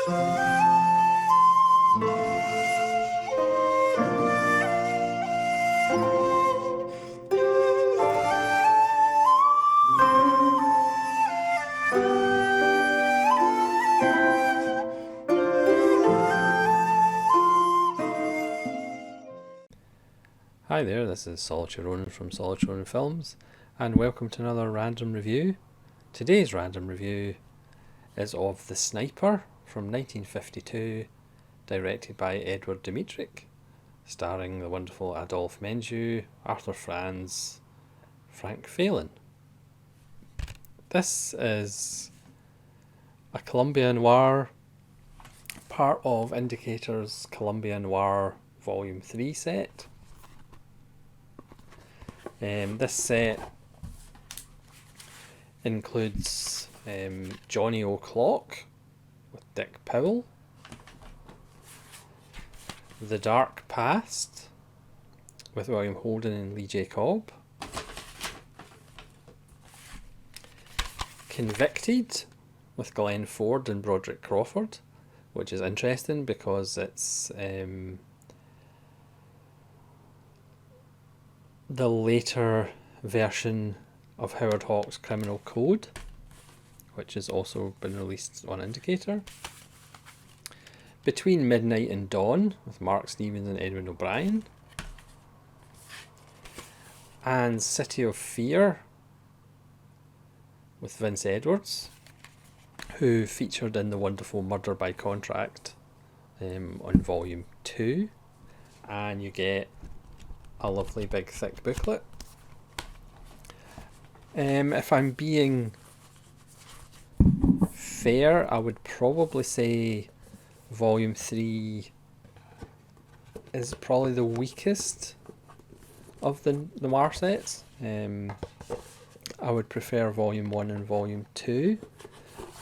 Hi there, this is Solitary Ronin from Solitary Ronin Films, and welcome to another random review. Today's random review is of The Sniper from 1952, directed by Edward Dmytryk, starring the wonderful Adolphe Menjou, Arthur Franz, Frank Phelan. This is a Columbia Noir, part of Indicator's Columbia Noir Volume 3 set. This set includes Johnny O'Clock with Dick Powell, The Dark Past with William Holden and Lee J. Cobb, Convicted with Glenn Ford and Broderick Crawford, which is interesting because it's the later version of Howard Hawks' Criminal Code, which has also been released on Indicator. Between Midnight and Dawn with Mark Stevens and Edwin O'Brien. And City of Fear with Vince Edwards, who featured in the wonderful Murder by Contract on Volume 2. And you get a lovely big thick booklet. If I'm being fair, I would probably say Volume 3 is probably the weakest of the Noir sets. I would prefer Volume 1 and Volume 2.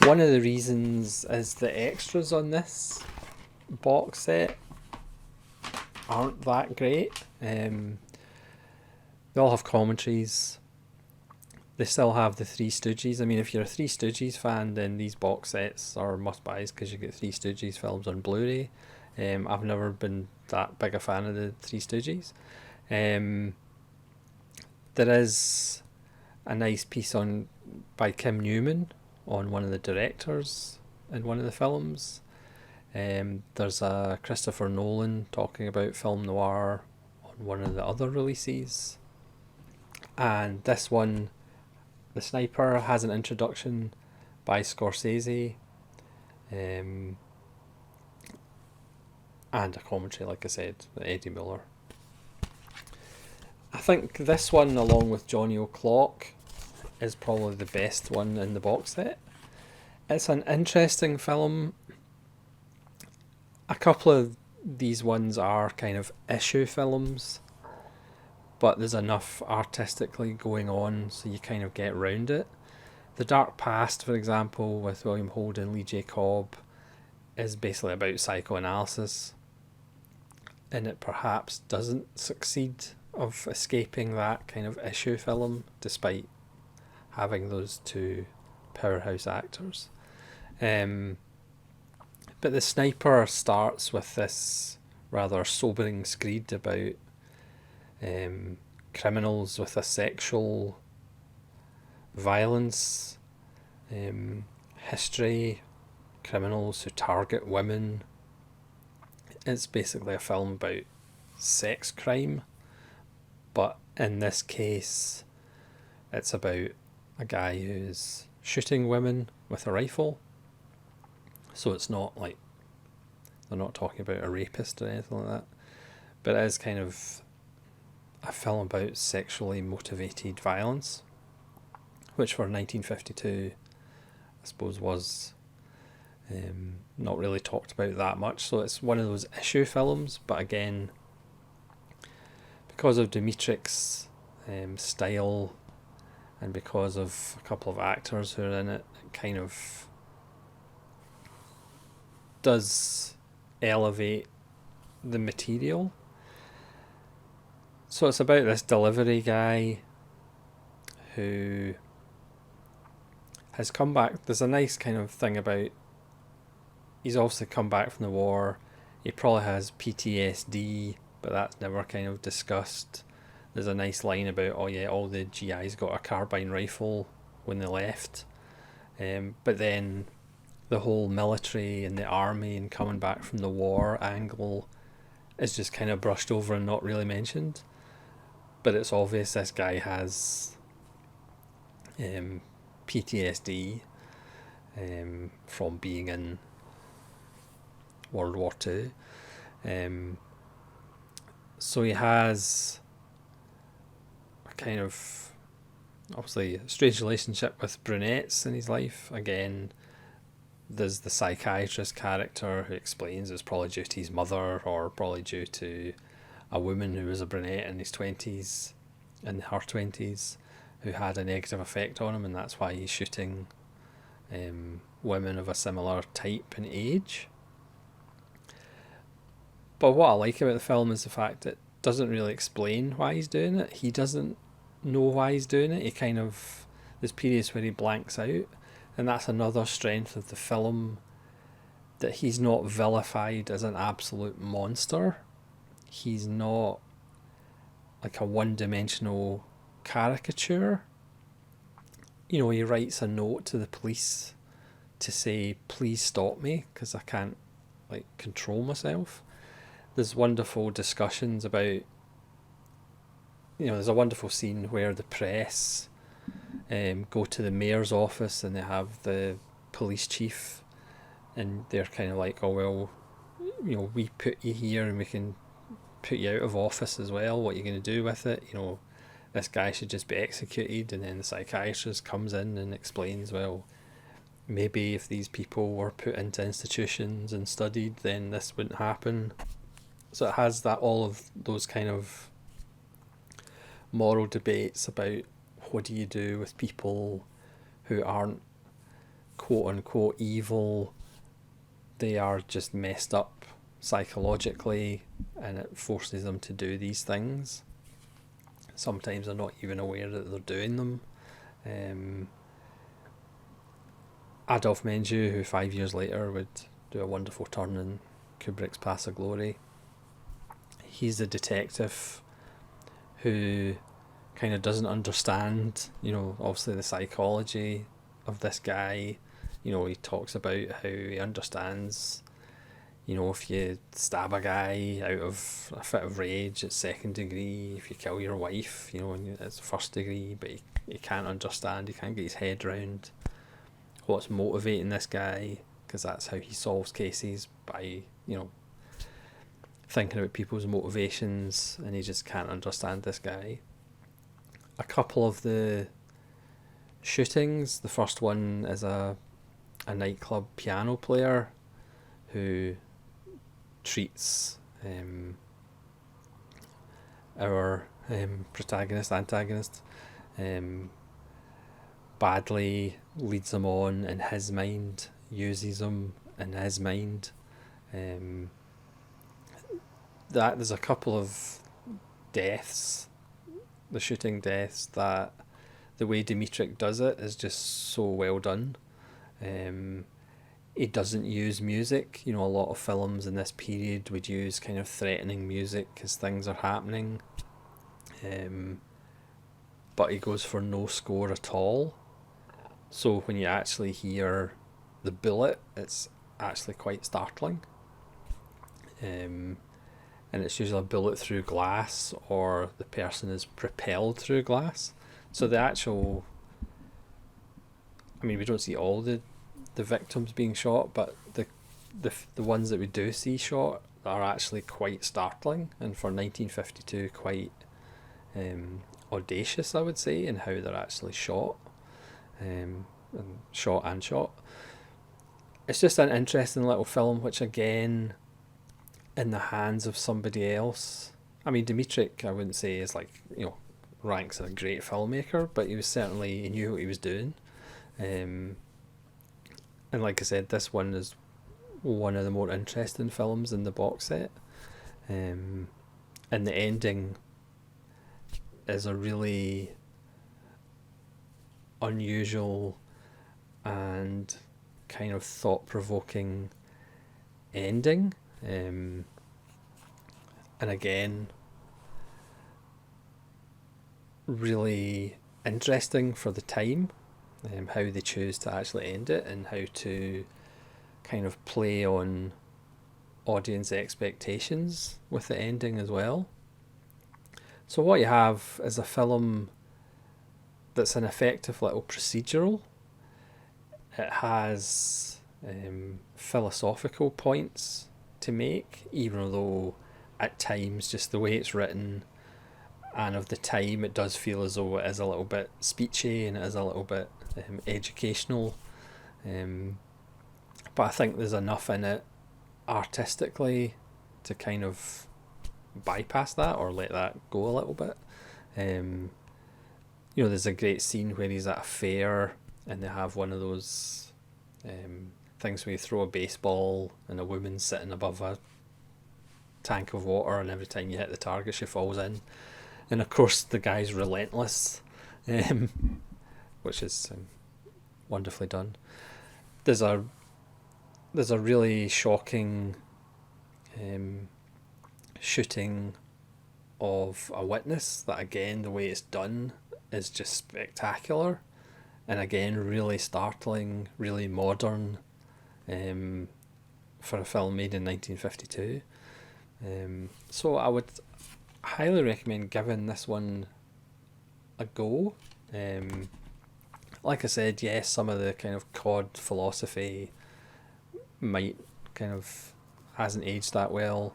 One of the reasons is the extras on this box set aren't that great. They all have commentaries. They still have the Three Stooges. I mean, if you're a Three Stooges fan, then these box sets are must-buys because you get Three Stooges films on Blu-ray. I've never been that big a fan of the Three Stooges. There is a nice piece by Kim Newman on one of the directors in one of the films. There's a Christopher Nolan talking about film noir on one of the other releases. And this one, The Sniper, has an introduction by Scorsese. And a commentary, like I said, by Eddie Miller. I think this one, along with Johnny O'Clock, is probably the best one in the box set. It's an interesting film. A couple of these ones are kind of issue films, but there's enough artistically going on so you kind of get round it. The Dark Past, for example, with William Holden and Lee J. Cobb, is basically about psychoanalysis, and it perhaps doesn't succeed of escaping that kind of issue film despite having those two powerhouse actors. But The Sniper starts with this rather sobering screed about criminals with a sexual violence history, criminals who target women. It's basically a film about sex crime, but in this case it's about a guy who's shooting women with a rifle. So it's not like, they're not talking about a rapist or anything like that, but it is kind of a film about sexually motivated violence, which for 1952 I suppose was not really talked about that much. So it's one of those issue films, but again, because of Dmytryk's style and because of a couple of actors who are in it, it kind of does elevate the material. So it's about this delivery guy who has come back. There's a nice kind of thing about he's obviously come back from the war. He probably has PTSD, but that's never kind of discussed. There's a nice line about, oh yeah, all the GIs got a carbine rifle when they left. But then the whole military and the army and coming back from the war angle is just kind of brushed over and not really mentioned. But it's obvious this guy has PTSD from being in World War Two. So he has a kind of obviously a strange relationship with brunettes in his life. Again, there's the psychiatrist character who explains it's probably due to his mother, or probably due to a woman who was a brunette in his 20s, in her 20s, who had a negative effect on him, and that's why he's shooting women of a similar type and age. But what I like about the film is the fact that it doesn't really explain why he's doing it. He doesn't know why he's doing it. He kind of, there's periods where he blanks out, and that's another strength of the film, that he's not vilified as an absolute monster. He's not like a one-dimensional caricature. You know, he writes a note to the police to say, please stop me because I can't like control myself. There's wonderful discussions about, you know, there's a wonderful scene where the press go to the mayor's office and they have the police chief, and they're kind of like, oh well, you know, we put you here and we can put you out of office as well, what are you going to do with it, you know, this guy should just be executed. And then the psychiatrist comes in and explains, well, maybe if these people were put into institutions and studied, then this wouldn't happen. So it has that, all of those kind of moral debates about what do you do with people who aren't quote unquote evil, they are just messed up psychologically, and it forces them to do these things. Sometimes they're not even aware that they're doing them. Adolf Menjou, who 5 years later would do a wonderful turn in Kubrick's Path of Glory, he's a detective who kind of doesn't understand, you know, obviously the psychology of this guy. You know, he talks about how he understands, you know, if you stab a guy out of a fit of rage, it's second degree. If you kill your wife, you know, it's first degree. But he can't understand, he can't get his head around what's motivating this guy, because that's how he solves cases, by, you know, thinking about people's motivations, and he just can't understand this guy. A couple of the shootings, the first one is a nightclub piano player who treats our antagonist badly, leads him on in his mind, uses him in his mind. That there's a couple of deaths, the shooting deaths, that the way Dimitrik does it is just so well done. He doesn't use music. You know, a lot of films in this period would use kind of threatening music as things are happening. But he goes for no score at all. So when you actually hear the bullet, it's actually quite startling. And it's usually a bullet through glass, or the person is propelled through glass. So the actual, I mean, we don't see all the victims being shot, but the ones that we do see shot are actually quite startling, and for 1952 quite audacious, I would say, in how they're actually shot. And shot. It's just an interesting little film, which again, in the hands of somebody else. I mean, Dimitrik, I wouldn't say is like, you know, ranks as a great filmmaker, but he knew what he was doing. And like I said, this one is one of the more interesting films in the box set. And the ending is a really unusual and kind of thought-provoking ending, and again, really interesting for the time, how they choose to actually end it and how to kind of play on audience expectations with the ending as well. So what you have is a film that's an effective little procedural. It has philosophical points to make, even though at times just the way it's written and of the time, it does feel as though it is a little bit speechy and it is a little bit educational. But I think there's enough in it artistically to kind of bypass that or let that go a little bit. There's a great scene where he's at a fair and they have one of those things where you throw a baseball and a woman's sitting above a tank of water, and every time you hit the target she falls in. And of course the guy's relentless, which is wonderfully done. There's a really shocking shooting of a witness that, again, the way it's done is just spectacular, and again really startling, really modern for a film made in 1952. So I would highly recommend giving this one a go. Like I said, yes, some of the kind of COD philosophy might kind of hasn't aged that well,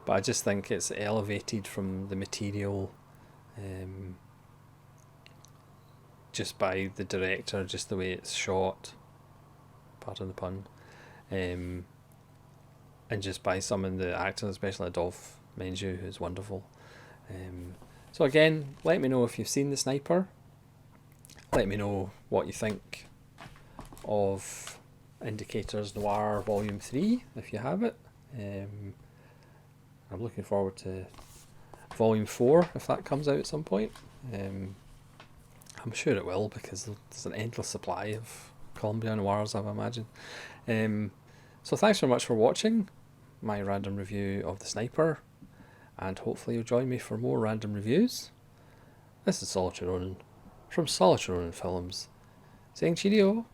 but I just think it's elevated from the material just by the director, just the way it's shot, pardon the pun, and just by some of the actors, especially Adolphe Menjou, who's wonderful. So again, let me know if you've seen The Sniper. Let me know what you think of Indicators Noir Volume 3, if you have it. I'm looking forward to Volume 4, if that comes out at some point. I'm sure it will, because there's an endless supply of Columbia Noirs, I imagine. So thanks very much for watching my random review of The Sniper, and hopefully you'll join me for more random reviews. This is Solitary Ronin from Solitary Ronin Films, saying cheerio.